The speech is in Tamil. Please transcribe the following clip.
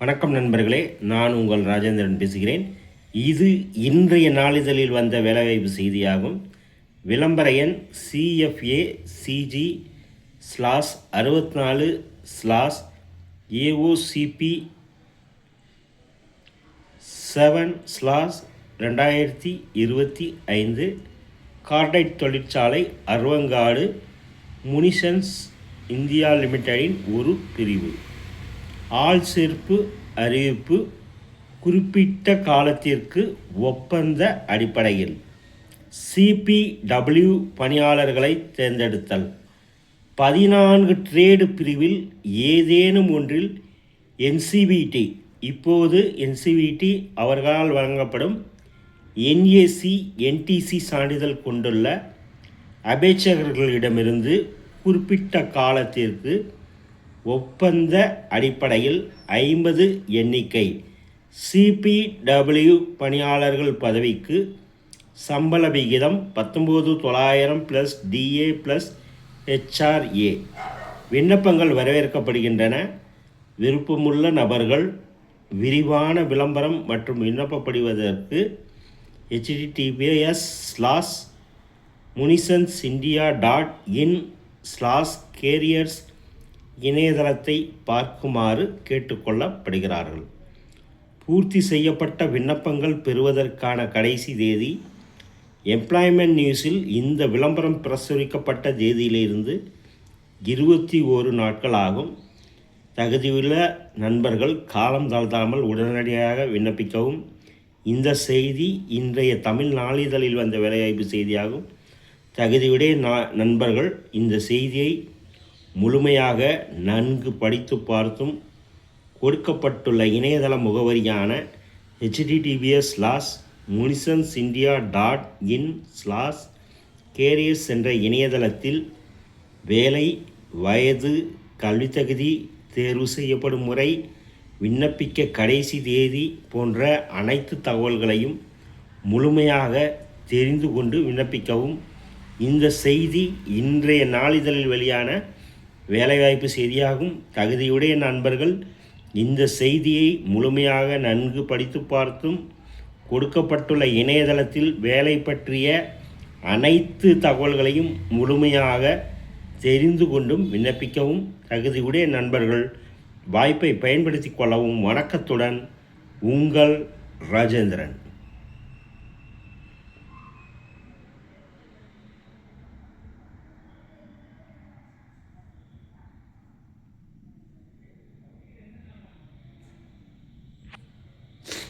வணக்கம் நண்பர்களே, நான் உங்கள் ராஜேந்திரன் பேசுகிறேன். இது இன்றைய நாளிதழில் வந்த வேலைவாய்ப்பு செய்தியாகும். விளம்பர எண் CFA/64/AOCP 7/2025. கார்டைட் தொழிற்சாலை, அருவங்காடு முனிஷன்ஸ் இந்தியா லிமிடெடின் ஒரு பிரிவு. ஆள் சேர்ப்பு அறிவிப்பு. குறிப்பிட்ட காலத்திற்கு ஒப்பந்த அடிப்படையில் CPW பணியாளர்களை தேர்ந்தெடுத்தல். 14 ட்ரேடு பிரிவில் ஏதேனும் ஒன்றில் NCVT, இப்போது NCVT அவர்களால் வழங்கப்படும் NAC NTC சான்றிதழ் கொண்டுள்ள அபேட்சகர்களிடமிருந்து குறிப்பிட்ட காலத்திற்கு ஒப்பந்த அடிப்படையில் 50 எண்ணிக்கை CPW பணியாளர்கள் பதவிக்கு சம்பள விகிதம் 19,900 + DA + HRA. விண்ணப்பங்கள் வரவேற்கப்படுகின்றன. விருப்பமுள்ள நபர்கள் விரிவான விளம்பரம் மற்றும் விண்ணப்பப்படுவதற்கு https://munitionsindia.in/careers இணையதளத்தை பார்க்குமாறு கேட்டுக்கொள்ளப்படுகிறார்கள். பூர்த்தி செய்யப்பட்ட விண்ணப்பங்கள் பெறுவதற்கான கடைசி தேதி எம்ப்ளாய்மெண்ட் நியூஸில் இந்த விளம்பரம் பிரசுரிக்கப்பட்ட தேதியிலிருந்து 21 நாட்கள் ஆகும். தகுதியுள்ள நண்பர்கள் காலம் தாழ்த்தாமல் உடனடியாக விண்ணப்பிக்கவும். இந்த செய்தி இன்றைய தமிழ் நாளிதழில் வந்த வேலைவாய்ப்பு செய்தியாகும். தகுதியுடைய நண்பர்கள் இந்த செய்தியை முழுமையாக நன்கு படித்து பார்த்தும் கொடுக்கப்பட்டுள்ள இணையதள முகவரியான https://munitionsindia.in/careers என்ற இணையதளத்தில் வேலை, வயது, கல்வித்தகுதி, தேர்வு செய்யப்படும் முறை, விண்ணப்பிக்க கடைசி தேதி போன்ற அனைத்து தகவல்களையும் முழுமையாக தெரிந்து கொண்டு விண்ணப்பிக்கவும். இந்த செய்தி இன்றைய நாளிதழில் வெளியான வேலைவாய்ப்பு செய்தியாகும். தகுதியுடைய நண்பர்கள் இந்த செய்தியை முழுமையாக நன்கு படித்து பார்த்தும் கொடுக்கப்பட்டுள்ள இணையதளத்தில் வேலை பற்றிய அனைத்து தகவல்களையும் முழுமையாக தெரிந்து கொண்டும் விண்ணப்பிக்கவும். தகுதியுடைய நண்பர்கள் வாய்ப்பை பயன்படுத்தி கொள்ளவும். வணக்கத்துடன் உங்கள் ராஜேந்திரன்.